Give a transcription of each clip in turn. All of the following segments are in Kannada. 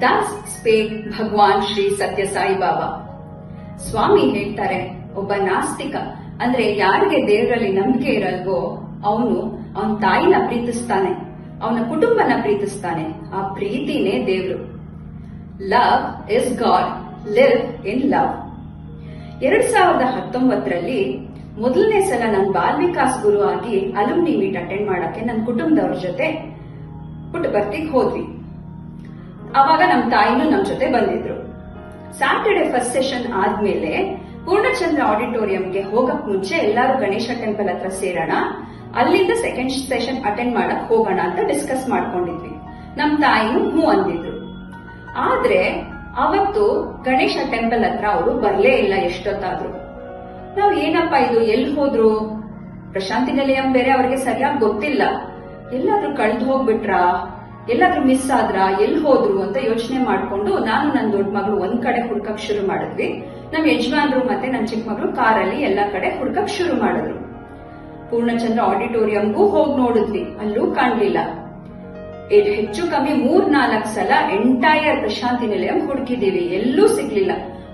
ದಾಸ್ ಸ್ಪೇಕ್ ಭಗವಾನ್ ಶ್ರೀ ಸತ್ಯ ಸಾಯಿ ಬಾಬಾ. ಸ್ವಾಮಿ ಹೇಳ್ತಾರೆ, ಒಬ್ಬ ನಾಸ್ತಿಕ ಅಂದ್ರೆ ಯಾರಿಗೆ ದೇವರಲ್ಲಿ ನಂಬಿಕೆ ಇರಲ್ವೋ ಅವನು ಅವನ ತಾಯಿನ ಪ್ರೀತಿಸ್ತಾನೆ, ಅವನ ಕುಟುಂಬನ ಪ್ರೀತಿಸ್ತಾನೆ. ಆ ಪ್ರೀತಿನೇ ದೇವ್ರು. Love is God, live in love. 2019ರಲ್ಲಿ ಮೊದಲನೇ ಸಲ ನಾನು ಬಾಲ್ ವಿಕಾಸ್ ಗುರು ಆಗಿ ಅಲುಮ್ನಿ ಮೀಟ್ ಅಟೆಂಡ್ ಮಾಡಕ್ಕೆ ನನ್ನ ಕುಟುಂಬದವ್ರ ಜೊತೆ ಪುಟ್ಟಪರ್ತಿಗೆ ಹೋದ್ವಿ. ಅವಾಗ ನಮ್ಮ ತಾಯಿನೂ ನಮ್ಮ ಜೊತೆ ಬಂದಿದ್ರು. ಸ್ಯಾಟರ್ಡೆ ಫಸ್ಟ್ ಸೆಷನ್ ಆದ್ಮೇಲೆ ಪೂರ್ಣಚಂದ್ರ ಆಡಿಟೋರಿಯಂಗೆ ಹೋಗಕ್ ಮುಂಚೆ ಎಲ್ಲಾರು ಗಣೇಶ ಟೆಂಪಲ್ ಹತ್ರ ಸೇರೋಣ, ಅಲ್ಲಿಂದ ಸೆಕೆಂಡ್ ಸೆಷನ್ ಅಟೆಂಡ್ ಮಾಡಕ್ ಹೋಗೋಣ ಅಂತ ಡಿಸ್ಕಸ್ ಮಾಡ್ಕೊಂಡಿದ್ವಿ. ನಮ್ ತಾಯಿನೂ ಹ್ಞೂ ಅಂದಿದ್ರು. ಆದ್ರೆ ಅವತ್ತು ಗಣೇಶ ಟೆಂಪಲ್ ಹತ್ರ ಅವರು ಬರ್ಲೇ ಇಲ್ಲ. ಎಷ್ಟೊತ್ತಾದ್ರು ನಾವು ಏನಪ್ಪಾ ಇದು ಎಲ್ಲಿ ಹೋದ್ರು, ಪ್ರಶಾಂತಿ ನಿಲಯಂ ಬೇರೆ ಅವ್ರಿಗೆ ಸರಿಯಾಗಿ ಗೊತ್ತಿಲ್ಲ, ಎಲ್ಲಾದ್ರೂ ಕಳ್ದು ಹೋಗ್ಬಿಟ್ರಾ, ಎಲ್ಲಾದ್ರೂ ಮಿಸ್ ಆದ್ರ, ಎಲ್ಲಿ ಹೋದ್ರು ಅಂತ ಯೋಚನೆ ಮಾಡ್ಕೊಂಡು ನಾನು ನನ್ನ ದೊಡ್ಡ ಮಗಳು ಒಂದ್ ಕಡೆ ಹುಡ್ಕಕ್ ಶುರು ಮಾಡಿದ್ವಿ. ನಮ್ ಯಜಮಾನ್ರು ಮತ್ತೆ ನನ್ನ ಚಿಕ್ಕ ಮಗಳು ಕಾರಲ್ಲಿ ಎಲ್ಲಾ ಕಡೆ ಹುಡ್ಕಕ್ ಶುರು ಮಾಡಿದ್ರು. ಪೂರ್ಣಚಂದ್ರ ಆಡಿಟೋರಿಯಂಗೂ ಹೋಗಿ ನೋಡಿದ್ವಿ, ಅಲ್ಲೂ ಕಾಣ್ಲಿಲ್ಲ. ಹೆಚ್ಚು ಕಮ್ಮಿ 3-4 ಸಲ ಎಂಟೈರ್ ಪ್ರಶಾಂತಿ ನಿಲಯಂ ಹುಡುಕಿದೀವಿ, ಎಲ್ಲೂ ಸಿಗ್ಲಿಲ್ಲ.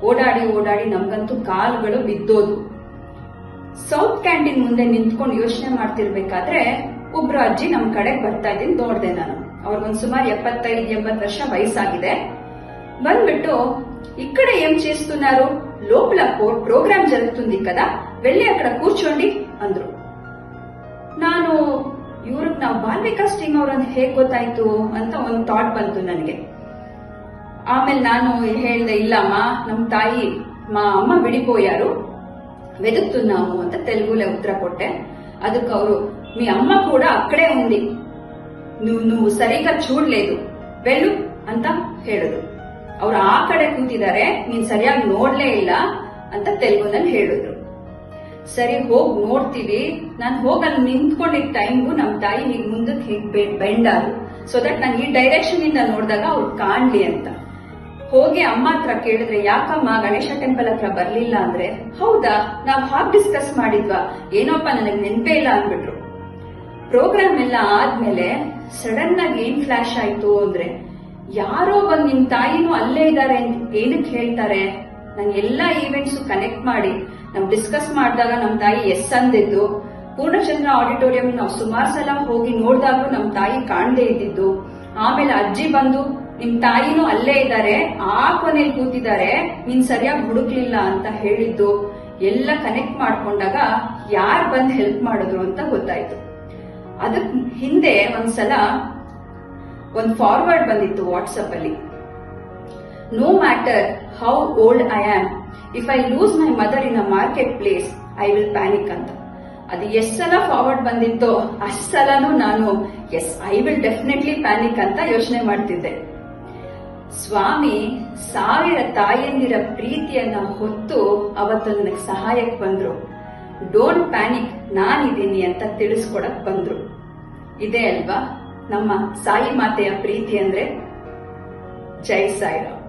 ಓಡಾಡಿ ಓಡಾಡಿ ನಮ್ಗಂತೂ ಕಾಲುಗಳು ಬಿದ್ದೋದು. ಸೌತ್ ಕ್ಯಾಂಟೀನ್ ಮುಂದೆ ನಿಂತ್ಕೊಂಡು ಯೋಚನೆ ಮಾಡ್ತಿರ್ಬೇಕಾದ್ರೆ ಒಬ್ರು ಅಜ್ಜಿ ನಮ್ ಕಡೆ ಬರ್ತಾ ಇದ್ದೀನಿ ನೋಡ್ದೆ ನಾನು. ಅವ್ರಿಗೊಂದ್ ಸುಮಾರು 75-80 ವರ್ಷ ವಯಸ್ಸಾಗಿದೆ. ಬಂದ್ಬಿಟ್ಟು ఇక్కడే ఏం చేస్తున్నారు, లోపల ప్రోగ్రామ్ జరుగుతుంది కదా, వెళ్ళి అక్కడ కూర్చోండి ಅಂದ್ರು. ನಾನು ಇವ್ರಿಗೆ ನಾವು ಬಾಲ್ ವಿಕಾಸ್ ಟೀಮ್ ಅವ್ರಂತ ಹೇಗ್ ಗೊತ್ತಾಯ್ತು ಅಂತ ಒಂದ್ ಥಾಟ್ ಬಂತು ನನಗೆ. ಆಮೇಲೆ ನಾನು ಹೇಳ್ದೆ, ಇಲ್ಲಮ್ಮ ನಮ್ ತಾಯಿ మా అమ్మ విడిపోయారు వెతుకుతున్నాము ಅಂತ ತೆಲುಗುಲೆ ಉತ್ತರ ಕೊಟ್ಟೆ. ಅದಕ್ಕೆ ಅವರು, మీ అమ్మ కూడా అక్కడే ఉంది, నువ్వు సరిగా చూడలేదు, వెళ్ళు ಅಂತ ಹೇಳಿದ್ರು. ಅವ್ರು ಆ ಕಡೆ ಕೂತಿದ್ದಾರೆ, ನೀನ್ ಸರಿಯಾಗಿ ನೋಡ್ಲೇ ಇಲ್ಲ ಅಂತ ತೆಲುಗುನಲ್ಲಿ ಹೇಳಿದ್ರು. ಸರಿ ಹೋಗ್ ನೋಡ್ತೀವಿ. ನಾನು ಹೋಗಲ್ಲಿ ನಿಂತ್ಕೊಂಡಿದ್ದ ಟೈಮ್ಗೂ ನಮ್ ತಾಯಿ ಹೀಗ್ ಮುಂದಕ್ಕೆ ಹೀಗ್ ಬೆಂಡಾರು, ಸೊ ದಟ್ ನಾನು ಈ ಡೈರೆಕ್ಷನ್ ಇಂದ ನೋಡಿದಾಗ ಅವ್ರು ಕಾಣ್ಲಿ ಅಂತ. ಹೋಗಿ ಅಮ್ಮ ಹತ್ರ ಕೇಳಿದ್ರೆ, ಯಾಕಮ್ಮ ಗಣೇಶ ಟೆಂಪಲ್ ಹತ್ರ ಬರ್ಲಿಲ್ಲ ಅಂದ್ರೆ, ಹೌದಾ ನಾವ್ ಹಾಗೆ ಡಿಸ್ಕಸ್ ಮಾಡಿದ್ವಾ, ಏನೋಪ್ಪ ನನಗ್ ನೆನ್ಪೇ ಇಲ್ಲ ಅಂದ್ಬಿಟ್ರು. ಪ್ರೋಗ್ರಾಮ್ ಎಲ್ಲ ಆದ್ಮೇಲೆ ಸಡನ್ ಆಗಿ ಏನ್ ಫ್ಲಾಶ್ ಆಯ್ತು ಅಂದ್ರೆ, ಯಾರೋ ಬಂದ್ ನಿಮ್ ತಾಯಿನೂ ಅಲ್ಲೇ ಇದ್ದಾರೆ ಏನಕ್ಕೆ ಹೇಳ್ತಾರೆ. ನಾನು ಎಲ್ಲಾ ಈವೆಂಟ್ಸ್ ಕನೆಕ್ಟ್ ಮಾಡಿ ನಾವು ಡಿಸ್ಕಸ್ ಮಾಡಿದಾಗ ನಮ್ ತಾಯಿ ಎಸ್ ಅಂದಿದ್ದು, ಪೂರ್ಣಚಂದ್ರ ಆಡಿಟೋರಿಯಂ ನಾವು ಸುಮಾರು ಸಲ ಹೋಗಿ ನೋಡಿದಾಗೂ ನಮ್ ತಾಯಿ ಕಾಣದೇ ಇದ್ದಿದ್ದು, ಆಮೇಲೆ ಅಜ್ಜಿ ಬಂದು ನಿಮ್ ತಾಯಿನೂ ಅಲ್ಲೇ ಇದ್ದಾರೆ, ಆ ಕೊನೆಯಲ್ಲಿ ಕೂತಿದ್ದಾರೆ, ನೀನ್ ಸರಿಯಾಗಿ ಹುಡುಕ್ಲಿಲ್ಲ ಅಂತ ಹೇಳಿದ್ದು ಎಲ್ಲ ಕನೆಕ್ಟ್ ಮಾಡ್ಕೊಂಡಾಗ ಯಾರು ಬಂದ್ ಹೆಲ್ಪ್ ಮಾಡಿದ್ರು ಅಂತ ಗೊತ್ತಾಯ್ತು. ಅದಕ್ ಹಿಂದೆ ಒಂದ್ಸಲ ಒಂದ್ ಫಾರ್ವರ್ಡ್ ಬಂದಿತ್ತು ವಾಟ್ಸಪ್ ಅಲ್ಲಿ, no matter how old I am, if I lose my mother in a market place I will panic ಅಂತ. ಅದು ಎಷ್ಟ್ ಸಲ ಫಾರ್ವರ್ಡ್ ಬಂದಿತ್ತೋ ಅಷ್ಟ್ ಸಲನೂ ನಾನು yes I will definitely panic ಅಂತ ಯೋಚನೆ ಮಾಡ್ತಿದ್ದೆ. ಸ್ವಾಮಿ 1000 ತಾಯಂದಿರ ಪ್ರೀತಿಯನ್ನ ಹೊತ್ತು ಅವತ್ತು ನನಗೆ ಸಹಾಯಕ್ಕೆ ಬಂದ್ರು. ಡೋಂಟ್ ಪ್ಯಾನಿಕ್, ನಾನಿದ್ದೀನಿ ಅಂತ ತಿಳಿಸ್ಕೊಡಕ್ ಬಂದ್ರು. ಇದೇ ಅಲ್ವಾ ನಮ್ಮ ಸಾಯಿ ಮಾತೆಯ ಪ್ರೀತಿ ಅಂದ್ರೆ. ಜೈ ಸಾಯಿರಾಮ್.